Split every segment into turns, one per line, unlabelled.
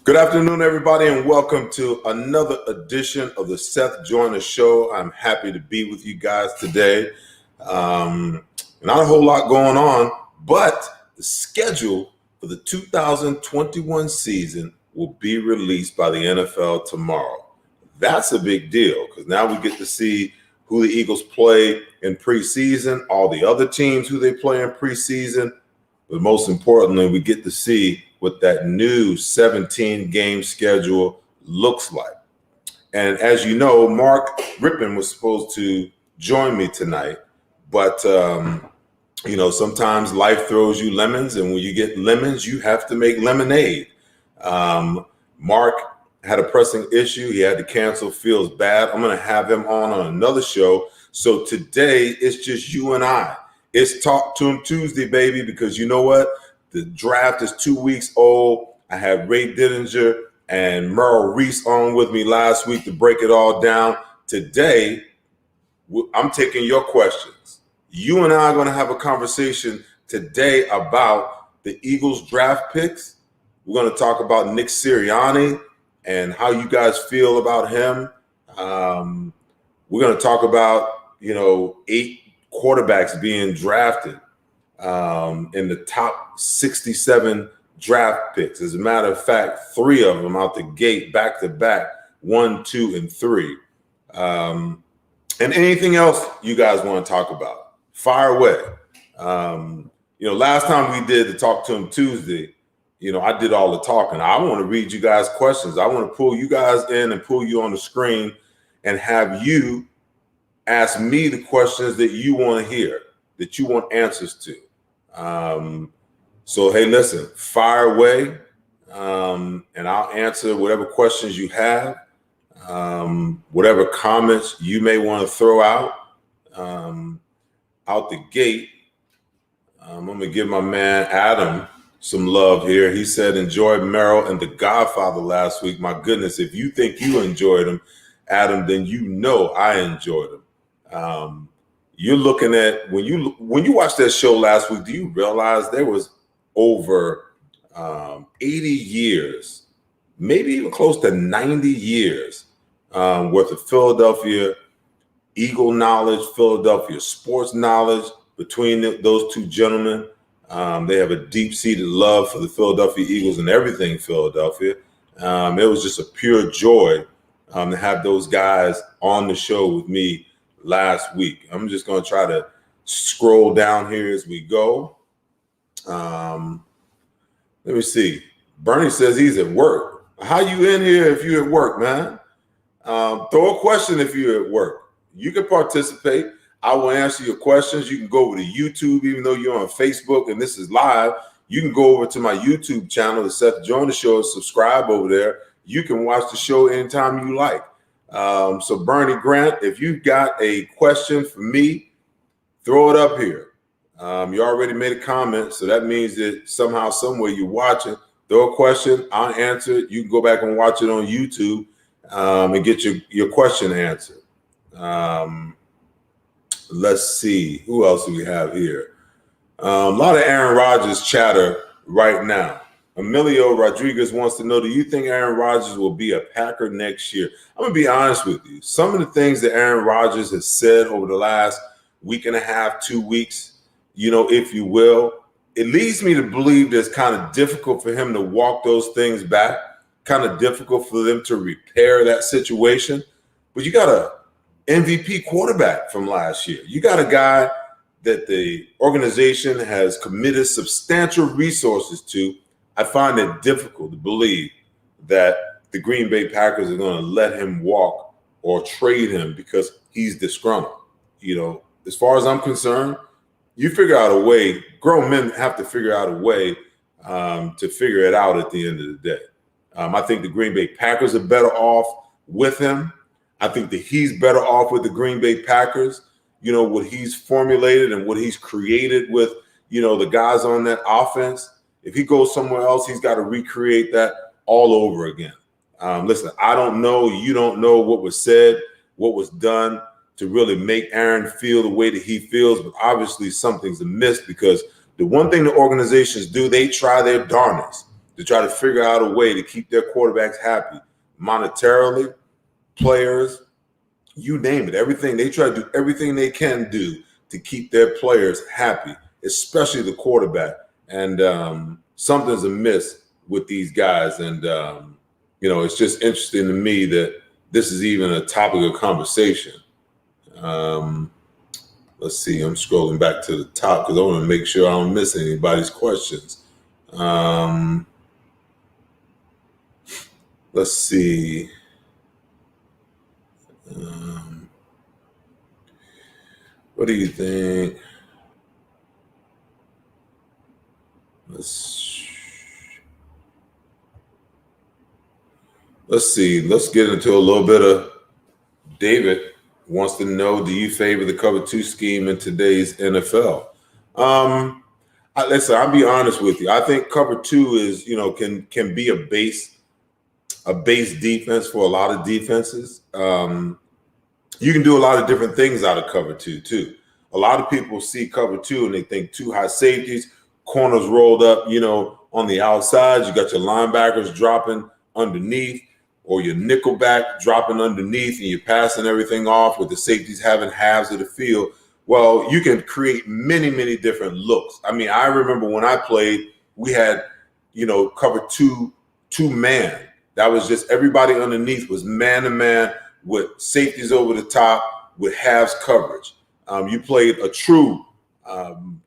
Good afternoon, everybody, and welcome to another edition of the Seth Joyner Show. I'm happy to be with you guys today. Not a whole lot going on, but the schedule for the 2021 season will be released by the NFL tomorrow. That's a big deal because now we get to see who the Eagles play in preseason, all the other teams who they play in preseason, but most importantly, we get to see what that new 17-game schedule looks like. And as you know, Mark Rippon was supposed to join me tonight, but sometimes life throws you lemons, and when you get lemons, you have to make lemonade. Mark had a pressing issue. He had to cancel, feels bad. I'm going to have him on another show. So today, it's just you and I. It's Talk to Him Tuesday, baby, because you know what? The draft is 2 weeks old. I had Ray Dittinger and Merrill Reese on with me last week to break it all down. Today, I'm taking your questions. You and I are going to have a conversation today about the Eagles draft picks. We're going to talk about Nick Sirianni and how you guys feel about him. We're going to talk about, 8 quarterbacks being drafted in the top 67 draft picks. As a matter of fact, 3 of them out the gate, back to back, 1, 2, and 3. And anything else you guys want to talk about, fire away. Last time we did the Talk to Him Tuesday, I did all the talking. I want to read you guys questions. I want to pull you guys in and pull you on the screen and have you ask me the questions that you want to hear, that you want answers to. So, hey, listen, fire away, and I'll answer whatever questions you have, whatever comments you may want to throw out the gate. I'm going to give my man Adam some love here. He said, enjoyed Merrill and The Godfather last week. My goodness, if you think you enjoyed him, Adam, then you know I enjoyed him. You're looking at when you watched that show last week, do you realize there was over 80 years, maybe even close to 90 years worth of Philadelphia Eagle knowledge, Philadelphia sports knowledge between those two gentlemen. They have a deep-seated love for the Philadelphia Eagles and everything Philadelphia. It was just a pure joy to have those guys on the show with me last week. I'm just going to try to scroll down here as we go. Let me see. Bernie says he's at work. How you in here if you're at work, man? Throw a question if you're at work. You can participate. I will answer your questions. You can go over to YouTube, even though you're on Facebook and this is live. You can go over to my YouTube channel, the Seth Joyner Show, subscribe over there. You can watch the show anytime you like. So Bernie Grant, if you've got a question for me, throw it up here. You already made a comment, so that means that somehow, somewhere you're watching. Throw a question, I'll answer it. You can go back and watch it on YouTube and get your question answered. Let's see, who else do we have here? A lot of Aaron Rodgers chatter right now. Emilio Rodriguez wants to know, do you think Aaron Rodgers will be a Packer next year? I'm going to be honest with you. Some of the things that Aaron Rodgers has said over the last week and a half, 2 weeks, if you will, it leads me to believe that it's kind of difficult for him to walk those things back, kind of difficult for them to repair that situation. But you got a MVP quarterback from last year. You got a guy that the organization has committed substantial resources to. I find it difficult to believe that the Green Bay Packers are going to let him walk or trade him because he's disgruntled. As far as I'm concerned, you figure out a way. Grown men have to figure out a way to figure it out at the end of the day. I think the Green Bay Packers are better off with him. I think that he's better off with the Green Bay Packers. What he's formulated and what he's created with, the guys on that offense. If he goes somewhere else, he's got to recreate that all over again. Listen, I don't know. You don't know what was said, what was done to really make Aaron feel the way that he feels. But obviously something's amiss because the one thing the organizations do, they try their darnest to try to figure out a way to keep their quarterbacks happy, monetarily, players, you name it. Everything they try to do, everything they can do to keep their players happy, especially the quarterback. And something's amiss with these guys. And it's just interesting to me that this is even a topic of conversation. Let's see. I'm scrolling back to the top because I want to make sure I don't miss anybody's questions. Let's see. What do you think? Let's see. Let's get into a little bit of David wants to know, do you favor the cover 2 scheme in today's NFL? Listen, I'll be honest with you. I think cover 2 is, can be a base defense for a lot of defenses. You can do a lot of different things out of cover 2 too. A lot of people see cover 2 and they think 2 high safeties, corners rolled up, on the outside. You got your linebackers dropping underneath, or your nickelback dropping underneath, and you're passing everything off with the safeties having halves of the field. Well, you can create many, many different looks. I mean, I remember when I played, we had, cover 2 man. That was just everybody underneath was man to man with safeties over the top with halves coverage. You played a true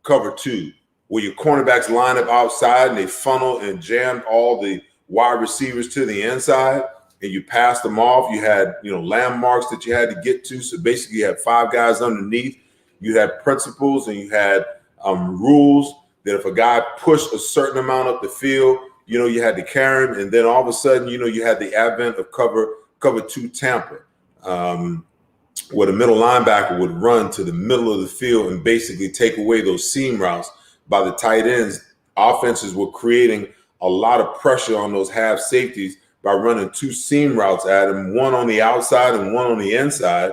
cover 2 where your cornerbacks line up outside and they funnel and jammed all the wide receivers to the inside, and you passed them off. You had, landmarks that you had to get to. So basically you had 5 guys underneath. You had principles and you had rules that if a guy pushed a certain amount up the field, you had to carry him. And then all of a sudden, you had the advent of cover 2 tamper, where the middle linebacker would run to the middle of the field and basically take away those seam routes by the tight ends. Offenses were creating a lot of pressure on those half safeties by running 2 seam routes at him, one on the outside and one on the inside.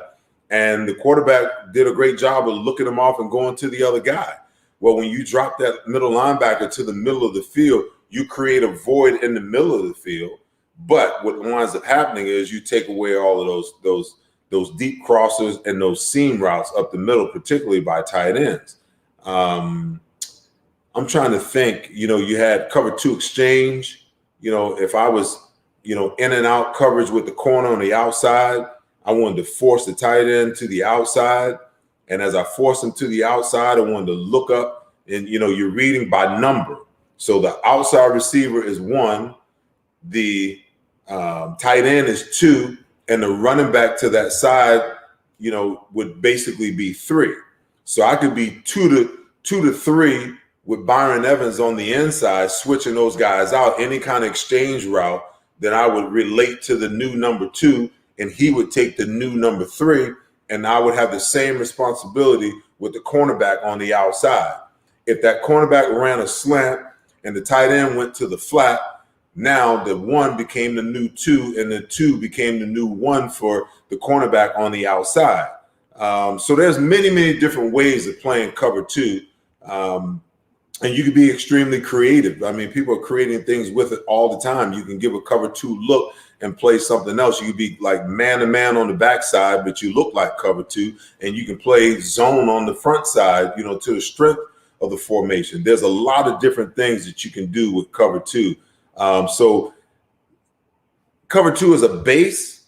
And the quarterback did a great job of looking them off and going to the other guy. Well, when you drop that middle linebacker to the middle of the field, you create a void in the middle of the field. But what winds up happening is you take away all of those deep crossers and those seam routes up the middle, particularly by tight ends. I'm trying to think, you had cover 2 exchange. If I was, in and out coverage with the corner on the outside, I wanted to force the tight end to the outside. And as I forced him to the outside, I wanted to look up and, you're reading by number. So the outside receiver is 1, the tight end is 2, and the running back to that side, would basically be 3. So I could be 2 to 3 with Byron Evans on the inside, switching those guys out, any kind of exchange route, then I would relate to the new number 2, and he would take the new number 3, and I would have the same responsibility with the cornerback on the outside. If that cornerback ran a slant and the tight end went to the flat, now the 1 became the new 2, and the 2 became the new 1 for the cornerback on the outside. So there's many, many different ways of playing cover 2. And you can be extremely creative. I mean, people are creating things with it all the time. You can give a cover 2 look and play something else. You could be like man-to-man on the backside, but you look like cover 2. And you can play zone on the front side, to the strength of the formation. There's a lot of different things that you can do with cover 2. So cover 2 is a base.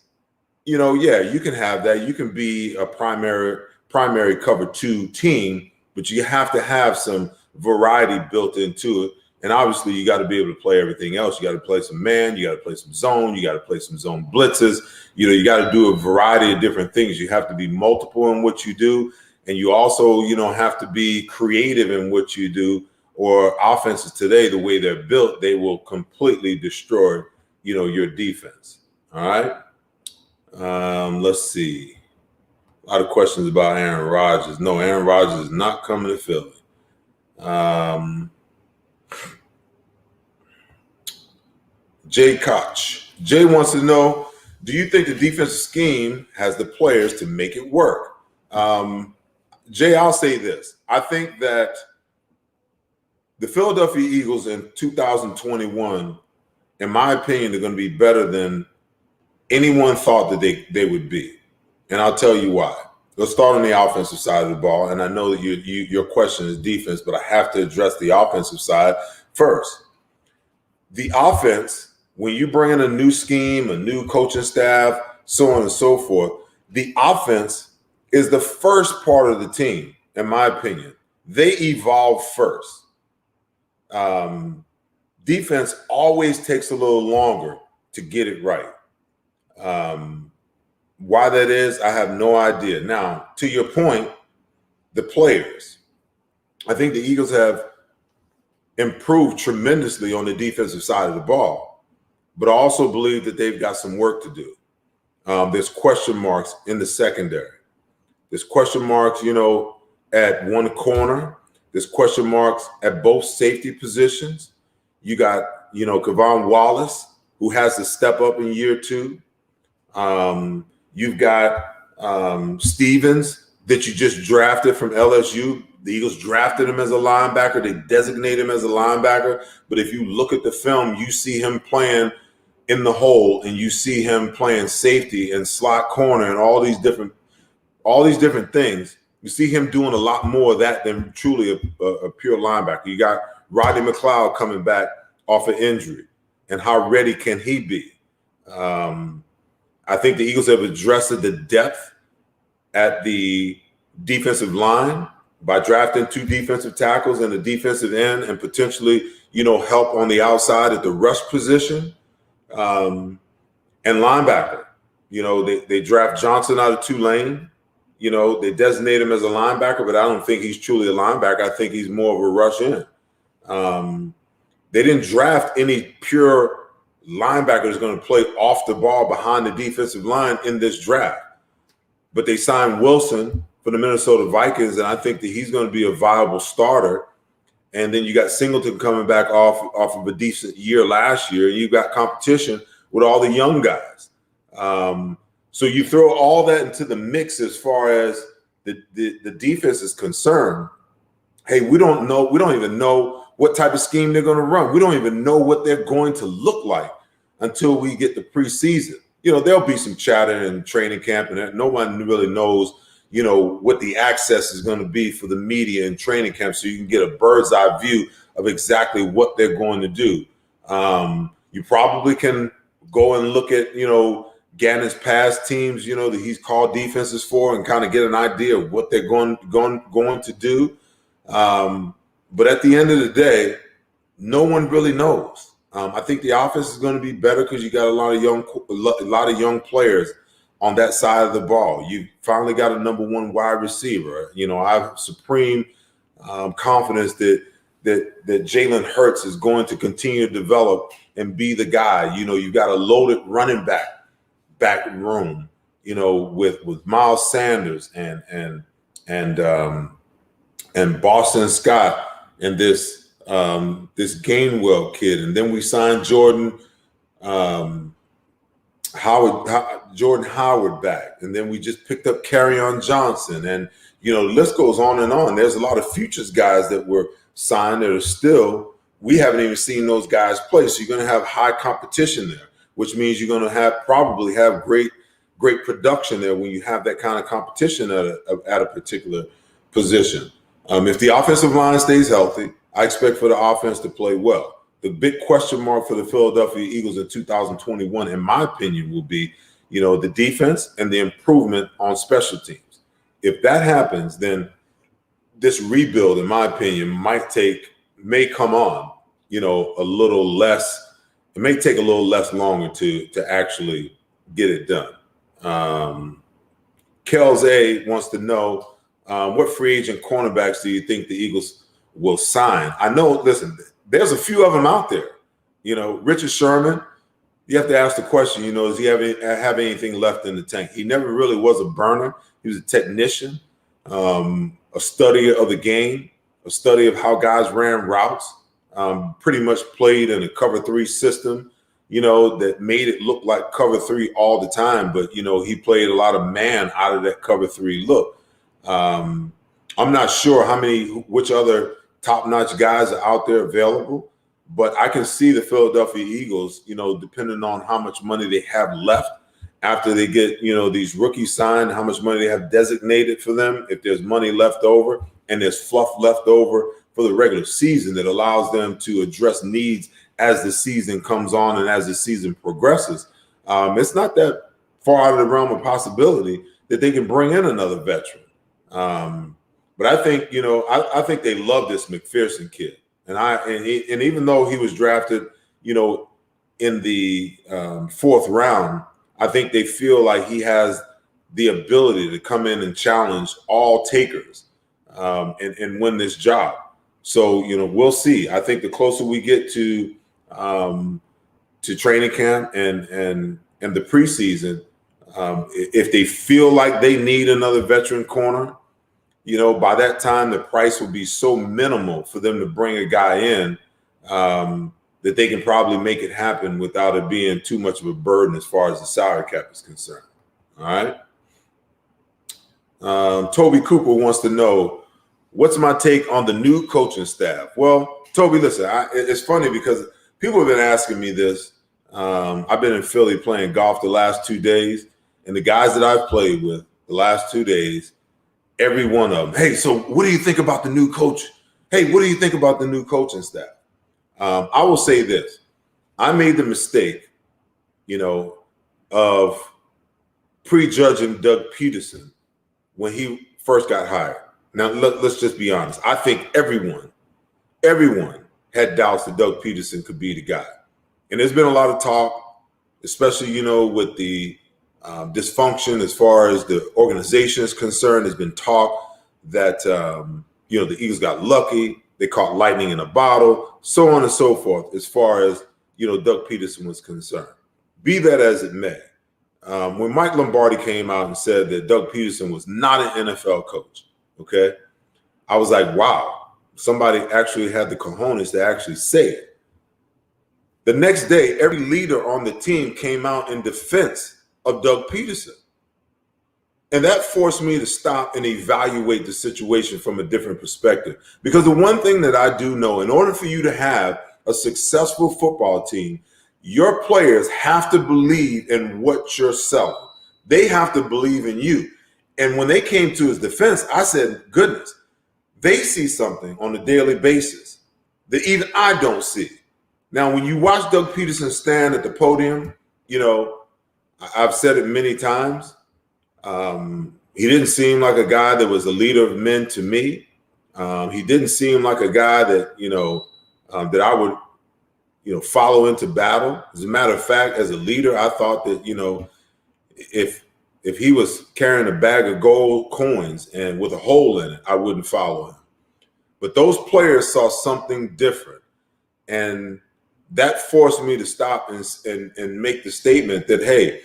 You can have that. You can be a primary cover 2 team, but you have to have some variety built into it. And obviously you got to be able to play everything else. You got to play some man, you got to play some zone, you got to play some zone blitzes. You got to do a variety of different things. You have to be multiple in what you do. And you also, have to be creative in what you do, or offenses today, the way they're built, they will completely destroy, your defense. All right. Let's see. A lot of questions about Aaron Rodgers. No, Aaron Rodgers is not coming to Philly. Jay Koch. Jay wants to know, do you think the defensive scheme has the players to make it work? Jay, I'll say this. I think that the Philadelphia Eagles in 2021, in my opinion, are going to be better than anyone thought that they would be. And I'll tell you why. Let's start on the offensive side of the ball. And I know that your question is defense, but I have to address the offensive side first. The offense, when you bring in a new scheme, a new coaching staff, so on and so forth, the offense is the first part of the team, in my opinion. They evolve first. Defense always takes a little longer to get it right. Why that is, I have no idea. Now, to your point, the players. I think the Eagles have improved tremendously on the defensive side of the ball, but I also believe that they've got some work to do. There's question marks in the secondary. There's question marks, at one corner. There's question marks at both safety positions. You got, Kevon Wallace, who has to step up in year 2. You've got Stevens that you just drafted from LSU. The Eagles drafted him as a linebacker. They designated him as a linebacker. But if you look at the film, you see him playing in the hole, and you see him playing safety and slot corner and all these different things. You see him doing a lot more of that than truly a pure linebacker. You got Rodney McLeod coming back off an injury, and how ready can he be? I think the Eagles have addressed the depth at the defensive line by drafting 2 defensive tackles and a defensive end, and potentially, help on the outside at the rush position, and linebacker. They draft Johnson out of Tulane. They designate him as a linebacker, but I don't think he's truly a linebacker. I think he's more of a rush in. They didn't draft any pure linebacker that's going to play off the ball behind the defensive line in this draft. But they signed Wilson for the Minnesota Vikings, and I think that he's going to be a viable starter. And then you got Singleton coming back off of a decent year last year, and you've got competition with all the young guys. So you throw all that into the mix as far as the defense is concerned. Hey, we don't even know what type of scheme they're going to run. We don't even know what they're going to look like until we get the preseason. There'll be some chatter in training camp, and no one really knows, what the access is going to be for the media in training camp, so you can get a bird's eye view of exactly what they're going to do. You probably can go and look at, Gannon's past teams, that he's called defenses for, and kind of get an idea of what they're going to do. But at the end of the day, no one really knows. I think the offense is going to be better because you got a lot of young players on that side of the ball. You finally got a number 1 wide receiver. I have supreme confidence that Jalen Hurts is going to continue to develop and be the guy. You've got a loaded running back room. With Miles Sanders and Boston Scott and this Gainwell kid, and then we signed Jordan Howard back, and then we just picked up Kerryon Johnson, and the list goes on and on. There's a lot of futures guys that were signed that are still, we haven't even seen those guys play. So you're going to have high competition there, which means you're going to probably have great production there when you have that kind of competition at a particular position. If the offensive line stays healthy, I expect for the offense to play well. The big question mark for the Philadelphia Eagles in 2021, in my opinion, will be, the defense and the improvement on special teams. If that happens, then this rebuild, in my opinion, may come on, a little less. It may take a little less longer to actually get it done. Kels A wants to know, what free agent cornerbacks do you think the Eagles will sign? I know, listen, there's a few of them out there. Richard Sherman, you have to ask the question, does he have anything left in the tank? He never really was a burner. He was a technician, a study of the game, a study of how guys ran routes, pretty much played in a cover 3 system, that made it look like cover 3 all the time. But, he played a lot of man out of that cover 3 look. I'm not sure which other top-notch guys are out there available. But I can see the Philadelphia Eagles, depending on how much money they have left after they get, these rookies signed, how much money they have designated for them, if there's money left over and there's fluff left over for the regular season that allows them to address needs as the season comes on and as the season progresses. It's not that far out of the realm of possibility that they can bring in another veteran. But I think, I think they love this McPherson kid. And even though he was drafted, in the fourth round, I think they feel like he has the ability to come in and challenge all takers and win this job. So, we'll see. I think the closer we get to training camp and the preseason, if they feel like they need another veteran corner, by that time, the price will be so minimal for them to bring a guy in that they can probably make it happen without it being too much of a burden as far as the salary cap is concerned. All right. Toby Cooper wants to know, what's my take on the new coaching staff? Well, Toby, listen, it's funny because people have been asking me this. I've been in Philly playing golf the last 2 days, and the guys that I've played with the last 2 days, every one of them, hey, so what do you think about the new coach? Hey, what do you think about the new coaching staff? I will say this. I made the mistake, of prejudging Doug Peterson when he first got hired. Now, let's just be honest. I think everyone had doubts that Doug Peterson could be the guy. And there's been a lot of talk, especially, with the dysfunction as far as the organization is concerned. There's been talk that, the Eagles got lucky. They caught lightning in a bottle, so on and so forth, as far as, Doug Peterson was concerned. Be that as it may, when Mike Lombardi came out and said that Doug Peterson was not an NFL coach, okay, I was like, wow, somebody actually had the cojones to actually say it. The next day, every leader on the team came out in defense of Doug Peterson. And that forced me to stop and evaluate the situation from a different perspective. Because the one thing that I do know, in order for you to have a successful football team, your players have to believe in what you're selling. They have to believe in you. And when they came to his defense, I said, goodness, they see something on a daily basis that even I don't see. Now, when you watch Doug Peterson stand at the podium, I've said it many times. He didn't seem like a guy that was a leader of men to me. He didn't seem like a guy that, that I would, follow into battle. As a matter of fact, as a leader, I thought that, if he was carrying a bag of gold coins and with a hole in it, I wouldn't follow him. But those players saw something different. And that forced me to stop and make the statement that, hey,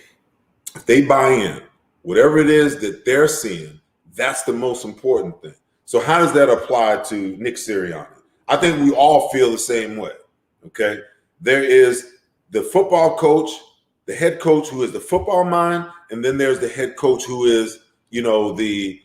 if they buy in, whatever it is that they're seeing, that's the most important thing. So how does that apply to Nick Sirianni? I think we all feel the same way, okay? There is the football coach, the head coach who is the football mind, and then there's the head coach who is, the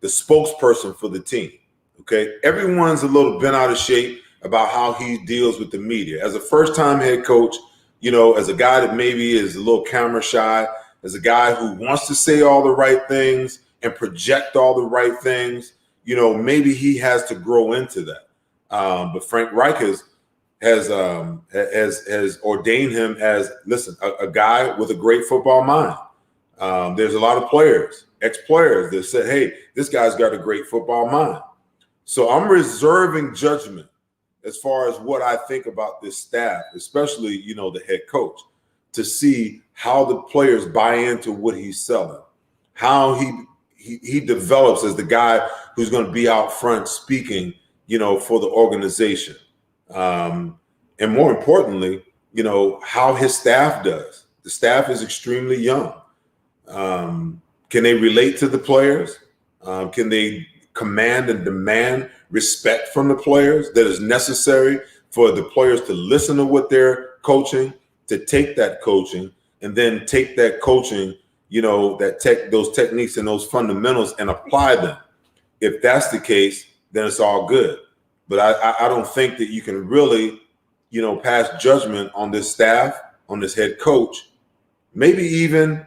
spokesperson for the team, okay? Everyone's a little bent out of shape about how he deals with the media. As a first-time head coach, as a guy that maybe is a little camera shy, as a guy who wants to say all the right things and project all the right things, maybe he has to grow into that. But Frank Reich has ordained him as, a guy with a great football mind. There's a lot of players, ex-players that said, hey, this guy's got a great football mind. So I'm reserving judgment as far as what I think about this staff, especially, the head coach, to see how the players buy into what he's selling, how he develops as the guy who's going to be out front speaking, for the organization. And more importantly, how his staff does. The staff is extremely young. Can they relate to the players? Can they command and demand respect from the players that is necessary for the players to listen to what they're coaching, to take that coaching, and then take that coaching, those techniques and those fundamentals and apply them? If that's the case, then it's all good. But I don't think that you can really, pass judgment on this staff, on this head coach, maybe even,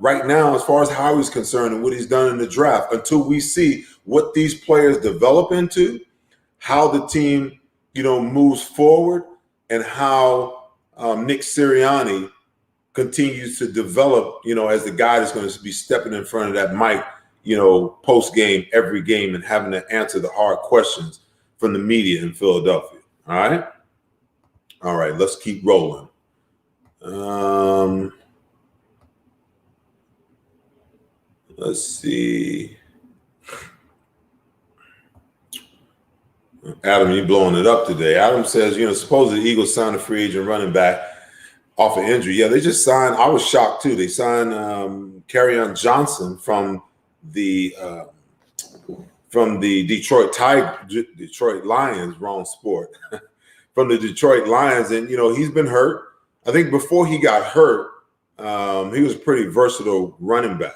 right now, as far as how he's concerned and what he's done in the draft, until we see what these players develop into, how the team, moves forward, and how Nick Sirianni continues to develop, as the guy that's going to be stepping in front of that mic, post game, every game, and having to answer the hard questions from the media in Philadelphia. All right, let's keep rolling. Let's see. Adam, you blowing it up today. Adam says, supposedly the Eagles signed a free agent running back off an injury. Yeah, they just signed. I was shocked too. They signed Kerryon Johnson from the Detroit Lions. Wrong sport. From the Detroit Lions, and he's been hurt. I think before he got hurt, he was a pretty versatile running back.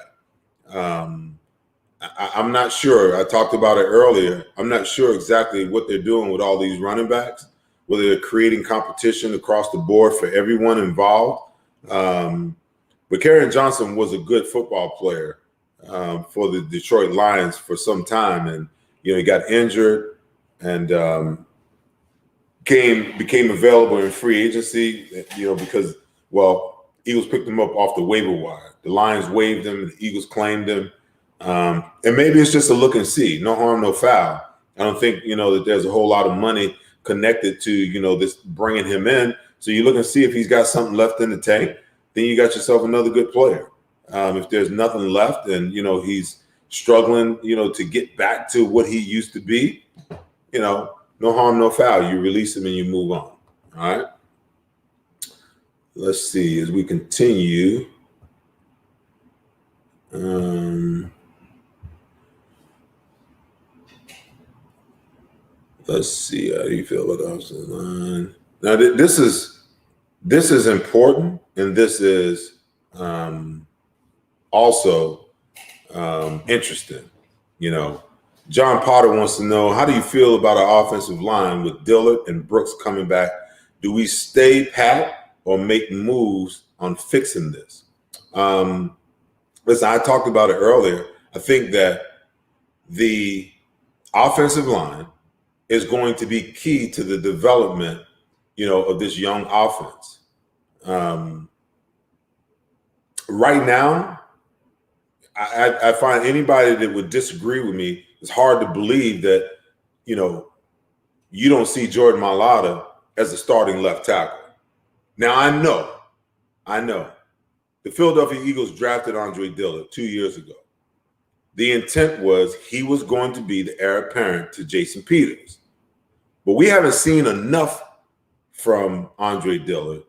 I'm not sure. I talked about it earlier. I'm not sure exactly what they're doing with all these running backs, whether they're creating competition across the board for everyone involved. But Kerryon Johnson was a good football player for the Detroit Lions for some time. And, he got injured and became available in free agency, because, Eagles picked him up off the waiver wire. The Lions waived him, the Eagles claimed him. And maybe it's just a look and see. No harm, no foul. I don't think, that there's a whole lot of money connected to, this bringing him in. So you look and see if he's got something left in the tank, then you got yourself another good player. If there's nothing left and, he's struggling, to get back to what he used to be, no harm, no foul. You release him and you move on. All right. Let's see as we continue. Let's see. How do you feel about the offensive line? Now, this is important, and this is also interesting. John Potter wants to know, how do you feel about our offensive line with Dillard and Brooks coming back? Do we stay pat or make moves on fixing this? Listen, I talked about it earlier. I think that the offensive line is going to be key to the development, of this young offense. Right now, I find anybody that would disagree with me, it's hard to believe that, you don't see Jordan Mailata as a starting left tackle. Now, I know the Philadelphia Eagles drafted Andre Dillard 2 years ago. The intent was he was going to be the heir apparent to Jason Peters. But we haven't seen enough from Andre Dillard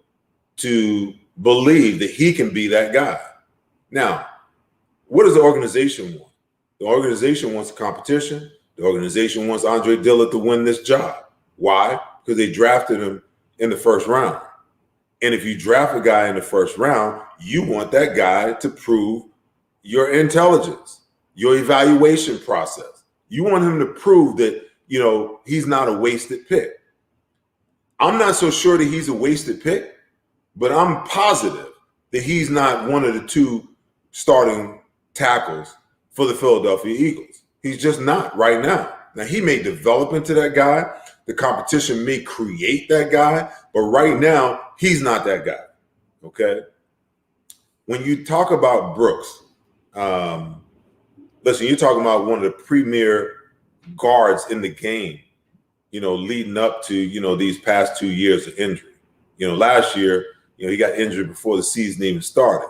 to believe that he can be that guy. Now, what does the organization want? The organization wants competition. The organization wants Andre Dillard to win this job. Why? Because they drafted him in the first round. And if you draft a guy in the first round, you want that guy to prove your intelligence, your evaluation process. You want him to prove that, he's not a wasted pick. I'm not so sure that he's a wasted pick, but I'm positive that he's not one of the two starting tackles for the Philadelphia Eagles. He's just not right now. Now, he may develop into that guy. The competition may create that guy, but right now, he's not that guy, okay? When you talk about Brooks, listen, you're talking about one of the premier guards in the game, leading up to, these past 2 years of injury. Last year, he got injured before the season even started.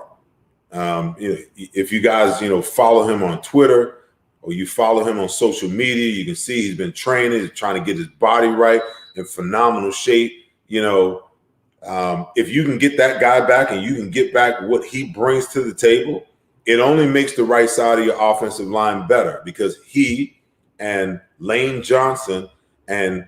If you guys, follow him on Twitter or you follow him on social media, you can see he's been training, he's trying to get his body right, in phenomenal shape. If you can get that guy back and you can get back what he brings to the table, it only makes the right side of your offensive line better, because he and Lane Johnson and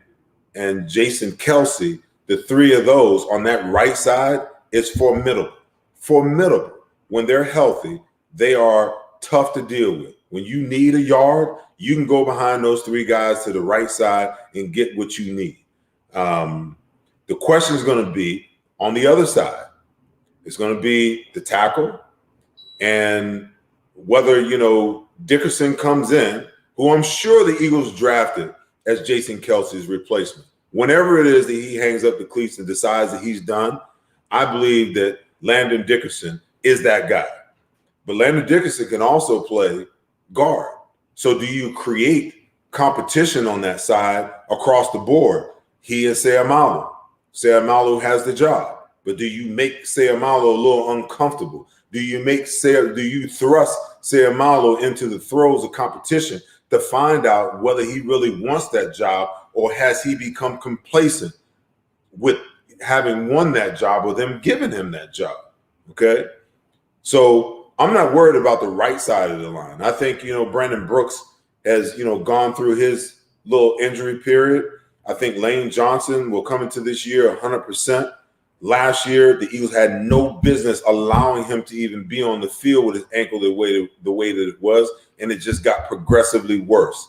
Jason Kelsey, the three of those on that right side, is formidable. Formidable. When they're healthy, they are tough to deal with. When you need a yard, you can go behind those three guys to the right side and get what you need. The question is going to be on the other side. It's going to be the tackle and whether, Dickerson comes in, who I'm sure the Eagles drafted as Jason Kelce's replacement. Whenever it is that he hangs up the cleats and decides that he's done, I believe that Landon Dickerson is that guy. But Landon Dickerson can also play guard. So do you create competition on that side across the board? He and Seumalo. Seumalo has the job. But do you make Seumalo a little uncomfortable? Do you thrust Seumalo into the throes of competition to find out whether he really wants that job, or has he become complacent with having won that job or them giving him that job? Okay. So I'm not worried about the right side of the line. I think, Brandon Brooks has, gone through his little injury period. I think Lane Johnson will come into this year 100%. Last year, the Eagles had no business allowing him to even be on the field with his ankle the way that it was, and it just got progressively worse.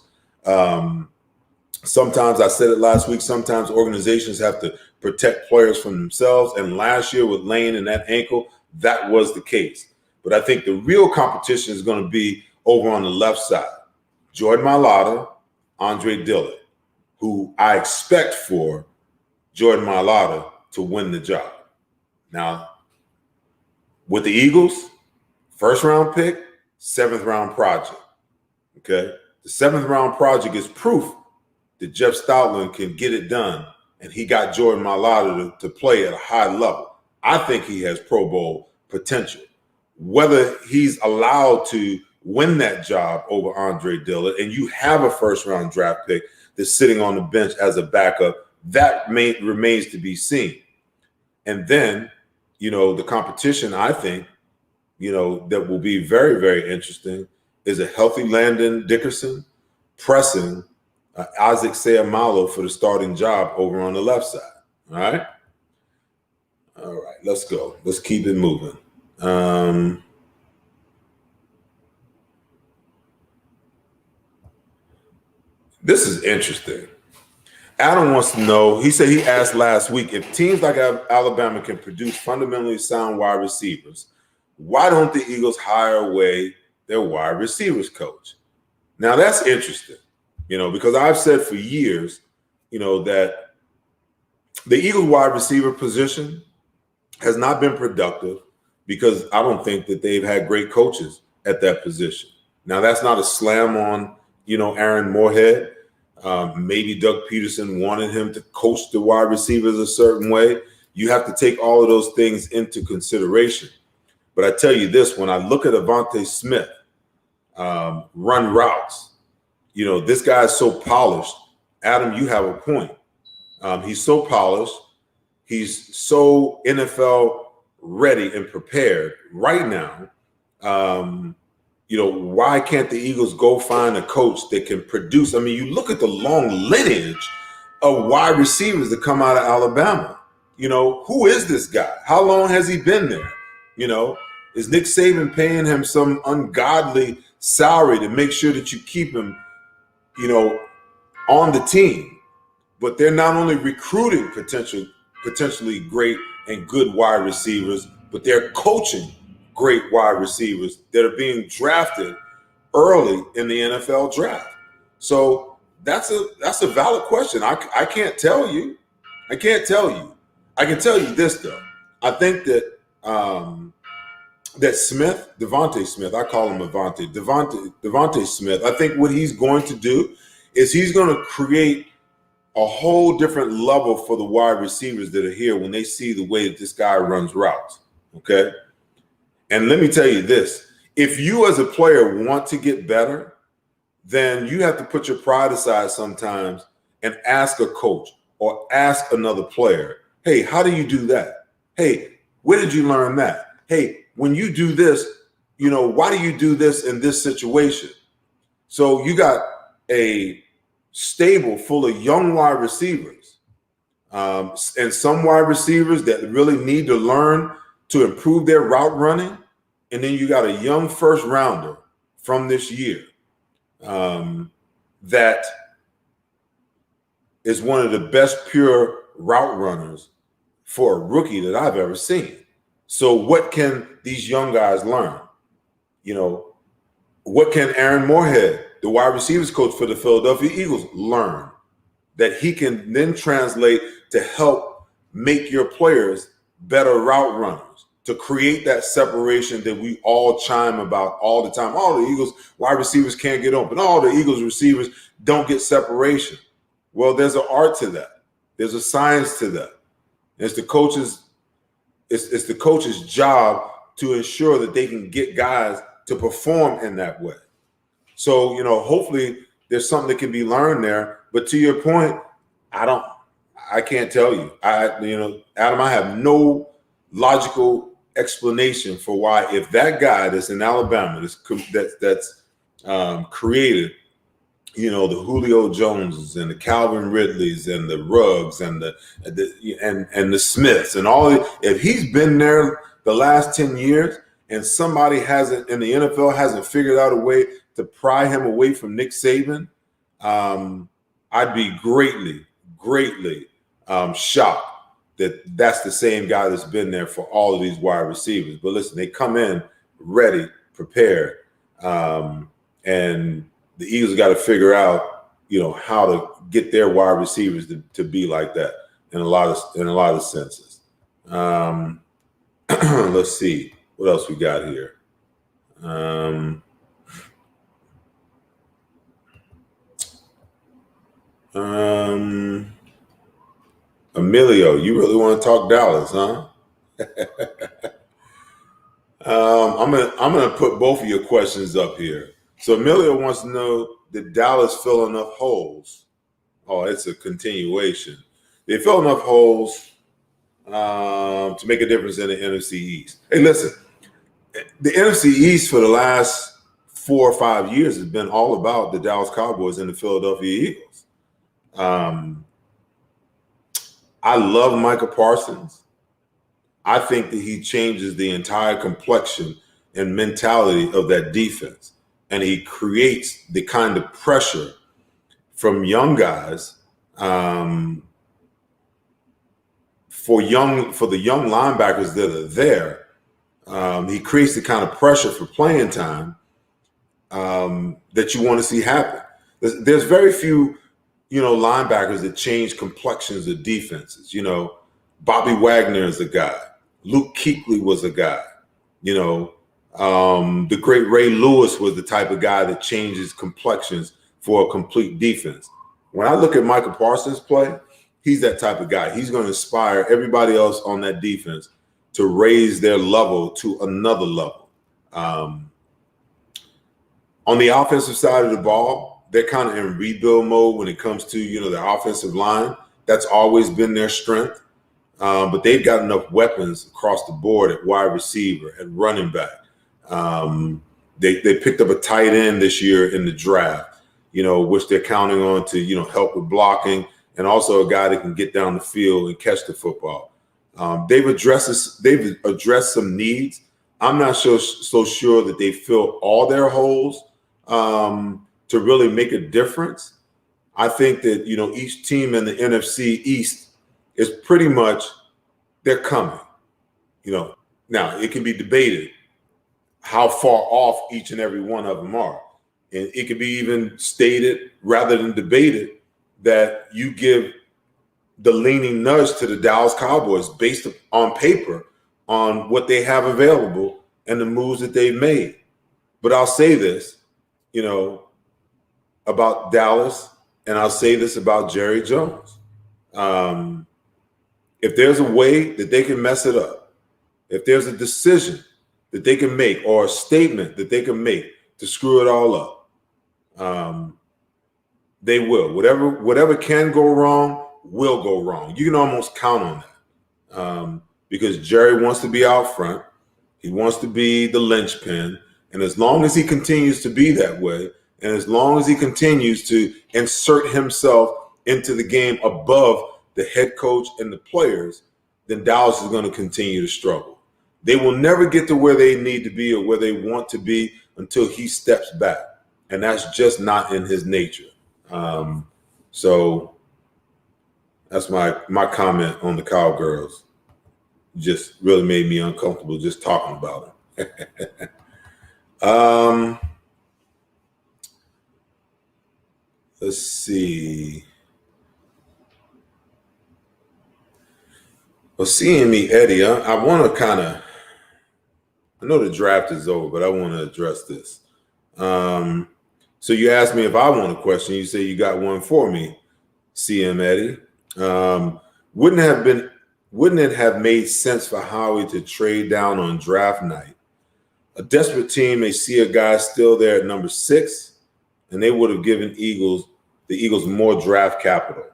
Sometimes, I said it last week, sometimes organizations have to protect players from themselves, and last year with Lane and that ankle, that was the case. But I think the real competition is going to be over on the left side. Jordan Mailata, Andre Dillard, who I expect for Jordan Mailata to win the job. Now, with the Eagles, first round pick, 7th round project. Okay. The 7th round project is proof that Jeff Stoutland can get it done, and he got Jordan Mailata to play at a high level. I think he has Pro Bowl potential. Whether he's allowed to win that job over Andre Dillard, and you have a first round draft pick that's sitting on the bench as a backup, that remains to be seen. And then, the competition, I think, that will be very, very interesting is a healthy Landon Dickerson pressing Isaac Seumalo for the starting job over on the left side. All right. All right, let's go. Let's keep it moving. This is interesting. Adam wants to know, he said he asked last week, if teams like Alabama can produce fundamentally sound wide receivers, why don't the Eagles hire away their wide receivers coach? Now, that's interesting, because I've said for years, that the Eagles wide receiver position has not been productive because I don't think that they've had great coaches at that position. Now, that's not a slam on, Aaron Moorhead. Maybe Doug Peterson wanted him to coach the wide receivers a certain way. You have to take all of those things into consideration. But I tell you this, when I look at Avonte Smith run routes, this guy is so polished. Adam, you have a point. He's so polished. He's so NFL ready and prepared right now. Why can't the Eagles go find a coach that can produce? I mean, you look at the long lineage of wide receivers that come out of Alabama. Who is this guy? How long has he been there? Is Nick Saban paying him some ungodly salary to make sure that you keep him, on the team? But they're not only recruiting potentially great and good wide receivers, but they're coaching great wide receivers that are being drafted early in the NFL draft. So that's a valid question. I can't tell you. I can't tell you. I can tell you this though. I think that that Smith, Devontae Smith, I call him Devontae Smith. I think what he's going to do is he's going to create a whole different level for the wide receivers that are here when they see the way that this guy runs routes. Okay. And let me tell you this, if you as a player want to get better, then you have to put your pride aside sometimes and ask a coach or ask another player, hey, how do you do that? Hey, where did you learn that? Hey, when you do this, why do you do this in this situation? So you got a stable full of young wide receivers and some wide receivers that really need to learn to improve their route running. And then you got a young first rounder from this year that is one of the best pure route runners for a rookie that I've ever seen. So what can these young guys learn? What can Aaron Moorhead, the wide receivers coach for the Philadelphia Eagles, learn that he can then translate to help make your players better route runners, to create that separation that we all chime about all the time? All the Eagles wide receivers can't get open. All the Eagles receivers don't get separation. Well, there's an art to that. There's a science to that. It's the coach's job to ensure that they can get guys to perform in that way. So, hopefully there's something that can be learned there. But to your point, I can't tell you. Adam, I have no logical explanation for why, if that guy that's in Alabama that's created, the Julio Joneses and the Calvin Ridleys and the Ruggs and the Smiths and all, if he's been there the last 10 years and somebody hasn't in the NFL hasn't figured out a way to pry him away from Nick Saban, I'd be greatly shocked that that's the same guy that's been there for all of these wide receivers. But listen, they come in ready, prepared, and the Eagles got to figure out, how to get their wide receivers to be like that in a lot of senses. Let's see what else we got here. Emilio, you really want to talk Dallas, huh? I'm gonna put both of your questions up here. So Emilio wants to know, did Dallas fill enough holes? Oh, it's a continuation. They fill enough holes to make a difference in the NFC East. Hey, listen, the NFC East for the last 4 or 5 years has been all about the Dallas Cowboys and the Philadelphia Eagles. I love Micah Parsons. I think that he changes the entire complexion and mentality of that defense. And he creates the kind of pressure from young guys for the young linebackers that are there. He creates the kind of pressure for playing time that you want to see happen. There's very few, linebackers that change complexions of defenses. Bobby Wagner is a guy. Luke Kuechly was a guy. The great Ray Lewis was the type of guy that changes complexions for a complete defense. When I look at Micah Parsons play, he's that type of guy. He's going to inspire everybody else on that defense to raise their level to another level. On the offensive side of the ball, they're kind of in rebuild mode when it comes to, their offensive line. That's always been their strength. But they've got enough weapons across the board at wide receiver, at running back. They picked up a tight end this year in the draft, which they're counting on to, help with blocking, and also a guy that can get down the field and catch the football. They've addressed some needs. I'm not so sure that they fill all their holes to really make a difference. I think that, each team in the NFC East is pretty much, they're coming. Now it can be debated how far off each and every one of them are. And it can be even stated rather than debated that you give the leaning nudge to the Dallas Cowboys based on paper on what they have available and the moves that they've made. But I'll say this, about Dallas, and I'll say this about Jerry Jones. If there's a way that they can mess it up, if there's a decision that they can make or a statement that they can make to screw it all up, they will. Whatever can go wrong will go wrong. You can almost count on that because Jerry wants to be out front. He wants to be the linchpin. And as long as he continues to be that way, and as long as he continues to insert himself into the game above the head coach and the players, then Dallas is going to continue to struggle. They will never get to where they need to be or where they want to be until he steps back. and that's just not in his nature. So that's my comment on the Cowgirls. Just really made me uncomfortable just talking about them. Let's see. Well, seeing me, Eddie, I want to I know the draft is over, but I want to address this. So you asked me if I want a question. You say you got one for me, CM Eddie. Wouldn't it have made sense for Howie to trade down on draft night? A desperate team may see a guy still there at number 6, and they would have given the Eagles more draft capital.